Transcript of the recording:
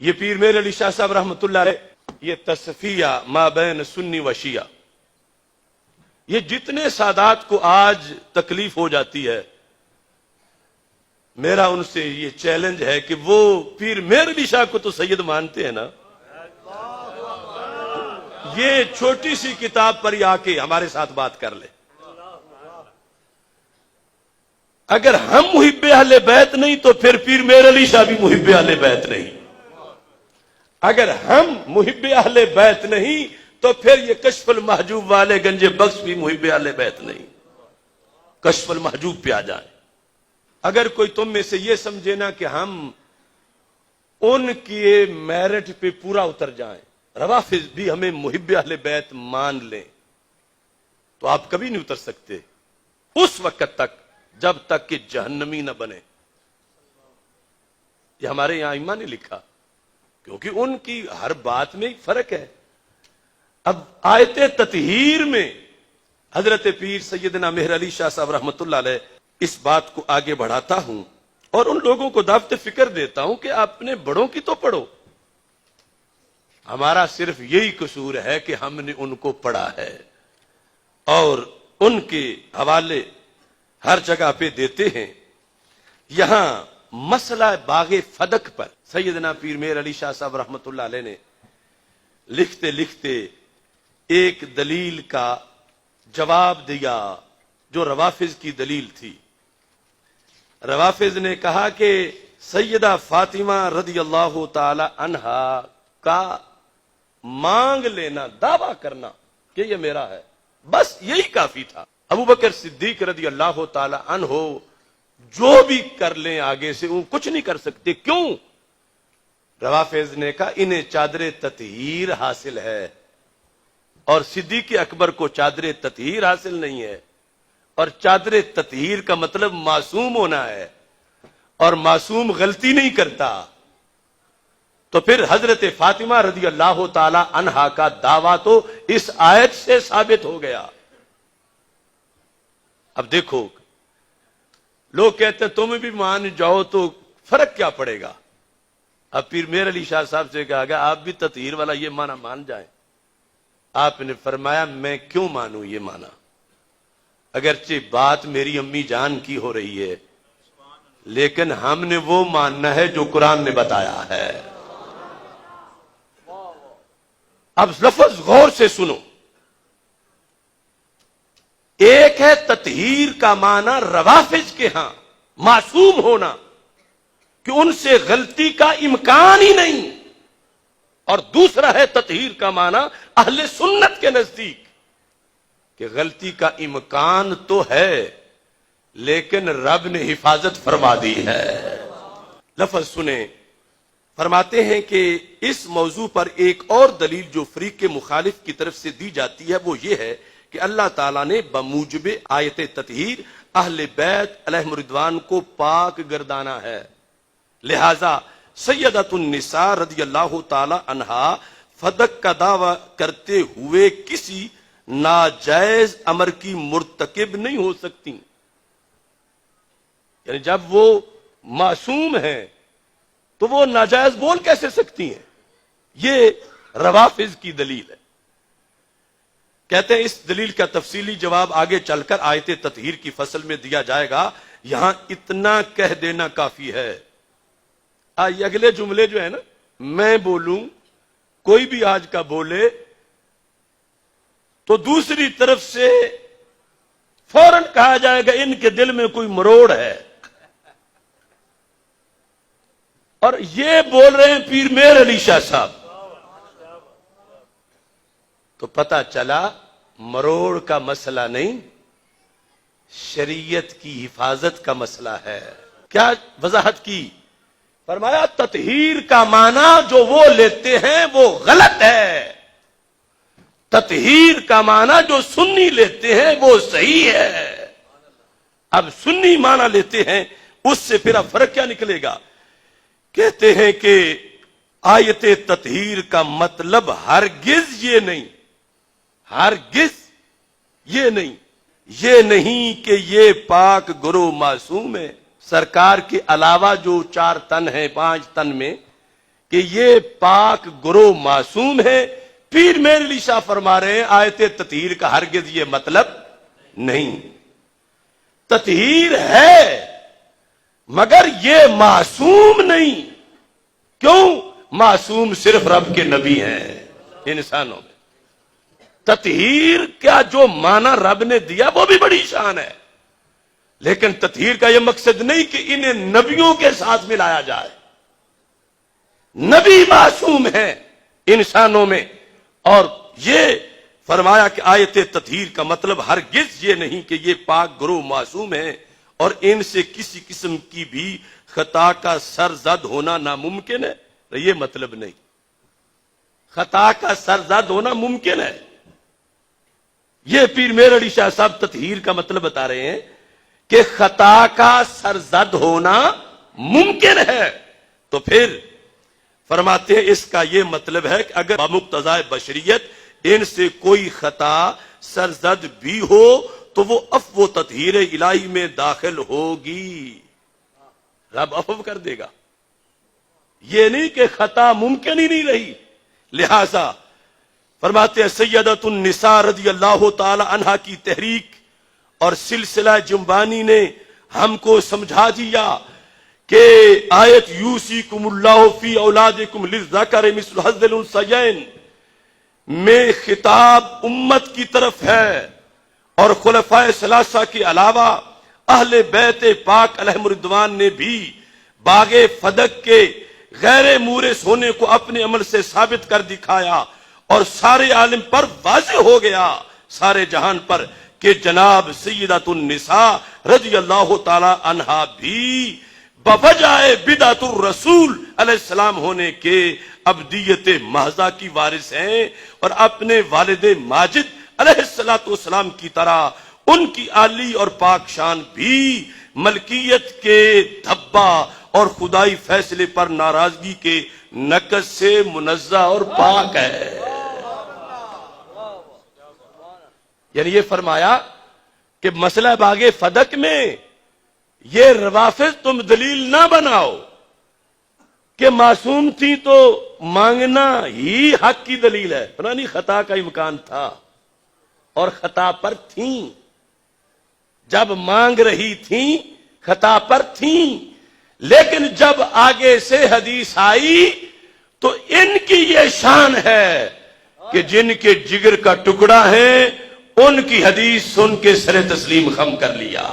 یہ پیر میر علی شاہ صاحب رحمۃ اللہ علیہ، یہ تصفیہ ما بین سنی و شیعہ، یہ جتنے سادات کو آج تکلیف ہو جاتی ہے، میرا ان سے یہ چیلنج ہے کہ وہ پیر میر علی شاہ کو تو سید مانتے ہیں نا، یہ چھوٹی سی کتاب پر ہی آ کے ہمارے ساتھ بات کر لے۔ اگر ہم محب اہل بیت نہیں تو پھر پیر میر علی شاہ بھی محب اہل بیت نہیں، اگر ہم محب اہل بیت نہیں تو پھر یہ کشف المحجوب والے گنج بخش بھی محب اہل بیت نہیں۔ کشف المحجوب پہ آ جائیں۔ اگر کوئی تم میں سے یہ سمجھے نا کہ ہم ان کی میرٹ پہ پورا اتر جائیں، روافض بھی ہمیں محب اہل بیت مان لیں، تو آپ کبھی نہیں اتر سکتے اس وقت تک جب تک کہ جہنمی نہ بنے۔ یہ ہمارے یہاں ائمہ نے لکھا، کیونکہ ان کی ہر بات میں فرق ہے۔ اب آیت تطہیر میں حضرت پیر سیدنا مہر علی شاہ صاحب رحمۃ اللہ علیہ اس بات کو آگے بڑھاتا ہوں اور ان لوگوں کو دعوت فکر دیتا ہوں کہ اپنے بڑوں کی تو پڑھو۔ ہمارا صرف یہی قصور ہے کہ ہم نے ان کو پڑھا ہے اور ان کے حوالے ہر جگہ پہ دیتے ہیں۔ یہاں مسئلہ باغ فدق پر سیدنا پیر میر علی شاہ صاحب رحمۃ اللہ علیہ نے لکھتے لکھتے ایک دلیل کا جواب دیا جو روافض کی دلیل تھی۔ روافض نے کہا کہ سیدہ فاطمہ رضی اللہ تعالی عنہا کا مانگ لینا، دعویٰ کرنا کہ یہ میرا ہے، بس یہی کافی تھا۔ ابو بکر صدیق رضی اللہ تعالی عنہ جو بھی کر لیں آگے سے وہ کچھ نہیں کر سکتے۔ کیوں؟ روافض نے کہا انہیں چادر تطہیر حاصل ہے اور صدیق اکبر کو چادر تطہیر حاصل نہیں ہے، اور چادر تطہیر کا مطلب معصوم ہونا ہے، اور معصوم غلطی نہیں کرتا۔ تو پھر حضرت فاطمہ رضی اللہ تعالی عنہا کا دعویٰ تو اس آیت سے ثابت ہو گیا۔ اب دیکھو، لوگ کہتے ہیں تم بھی مان جاؤ تو فرق کیا پڑے گا؟ اب پیر میر علی شاہ صاحب سے کہا گیا آپ بھی تطہیر والا یہ معنی مان جائیں۔ آپ نے فرمایا میں کیوں مانوں یہ معنی، اگرچہ بات میری امی جان کی ہو رہی ہے، لیکن ہم نے وہ ماننا ہے جو قرآن نے بتایا ہے۔ اب لفظ غور سے سنو، ایک ہے تطہیر کا معنی روافض کے ہاں معصوم ہونا کہ ان سے غلطی کا امکان ہی نہیں، اور دوسرا ہے تطہیر کا معنی اہل سنت کے نزدیک کہ غلطی کا امکان تو ہے لیکن رب نے حفاظت فرما دی ہے۔ لفظ سنیں، فرماتے ہیں کہ اس موضوع پر ایک اور دلیل جو فریق مخالف کی طرف سے دی جاتی ہے وہ یہ ہے کہ اللہ تعالیٰ نے بموجب آیت تطہیر اہل بیت علیہم رضوان کو پاک گردانا ہے، لہذا سیدۃ النساء رضی اللہ تعالی عنہا فدق کا دعویٰ کرتے ہوئے کسی ناجائز امر کی مرتکب نہیں ہو سکتی۔ یعنی جب وہ معصوم ہیں تو وہ ناجائز بول کیسے سکتی ہیں؟ یہ روافض کی دلیل ہے۔ کہتے ہیں اس دلیل کا تفصیلی جواب آگے چل کر آیت تطہیر کی فصل میں دیا جائے گا، یہاں اتنا کہہ دینا کافی ہے۔ یہ اگلے جملے جو ہے نا، میں بولوں کوئی بھی آج کا بولے تو دوسری طرف سے فوراً کہا جائے گا ان کے دل میں کوئی مروڑ ہے، اور یہ بول رہے ہیں پیر میر علی شاہ صاحب، تو پتہ چلا مروڑ کا مسئلہ نہیں، شریعت کی حفاظت کا مسئلہ ہے۔ کیا وضاحت کی؟ فرمایا تطہیر کا معنی جو وہ لیتے ہیں وہ غلط ہے، تطہیر کا معنی جو سنی لیتے ہیں وہ صحیح ہے۔ اب سنی معنی لیتے ہیں، اس سے پھر اب فرق کیا نکلے گا؟ کہتے ہیں کہ آیت تطہیر کا مطلب ہرگز یہ نہیں، ہرگز یہ نہیں، یہ نہیں کہ یہ پاک گرو معصوم ہے، سرکار کے علاوہ جو 4 تن ہیں 5 تن میں کہ یہ پاک گروہ معصوم ہے. پیر میر علی شاہ فرما رہے ہیں آیت تطہیر کا ہرگز یہ مطلب نہیں. تطہیر ہے مگر یہ معصوم نہیں. کیوں؟ معصوم صرف رب کے نبی ہیں انسانوں میں. تطہیر کا جو معنی رب نے دیا وہ بھی بڑی شان ہے، لیکن تطہیر کا یہ مقصد نہیں کہ انہیں نبیوں کے ساتھ ملایا جائے. نبی معصوم ہیں انسانوں میں. اور یہ فرمایا کہ آیت تطہیر کا مطلب ہرگز یہ نہیں کہ یہ پاک گروہ معصوم ہیں اور ان سے کسی قسم کی بھی خطا کا سرزد ہونا ناممکن ہے. یہ مطلب نہیں. خطا کا سرزد ہونا ممکن ہے. یہ پیر میر علی شاہ صاحب تطہیر کا مطلب بتا رہے ہیں کہ خطا کا سرزد ہونا ممکن ہے. تو پھر فرماتے ہیں اس کا یہ مطلب ہے کہ اگر بمقتضائے بشریت ان سے کوئی خطا سرزد بھی ہو تو وہ عفو و تطہیر الہی میں داخل ہوگی. رب عفو کر دے گا. یہ نہیں کہ خطا ممکن ہی نہیں رہی. لہذا فرماتے ہیں سیدۃ النساء رضی اللہ تعالی عنہا کی تحریک اور سلسلہ جنبانی نے ہم کو سمجھا دیا کہ آیت یوصیکم اللہ فی اولادکم للذکر مثل حظ الانثیین میں خطاب امت کی طرف ہے اور خلفائے ثلاثہ کے علاوہ اہل بیت پاک علیہم رضوان نے بھی باغ فدق کے غیر مورث ہونے کو اپنے عمل سے ثابت کر دکھایا اور سارے عالم پر واضح ہو گیا، سارے جہان پر، کہ جناب سیدۃ النساء رضی اللہ تعالی عنہا بھی بوجہ بدعت الرسول علیہ السلام ہونے کے ابدیت محضہ کی وارث ہیں اور اپنے والد ماجد علیہ السلام کی طرح ان کی عالی اور پاک شان بھی ملکیت کے دھبا اور خدائی فیصلے پر ناراضگی کے نقص سے منزہ اور پاک ہے. یعنی یہ فرمایا کہ مسئلہ باغ فدق میں یہ روافض تم دلیل نہ بناؤ کہ معصوم تھی تو مانگنا ہی حق کی دلیل ہے. پرانی خطا کا امکان تھا اور خطا پر تھیں، جب مانگ رہی تھیں خطا پر تھیں، لیکن جب آگے سے حدیث آئی تو ان کی یہ شان ہے کہ جن کے جگر کا ٹکڑا ہے ان کی حدیث سن کے سر تسلیم خم کر لیا.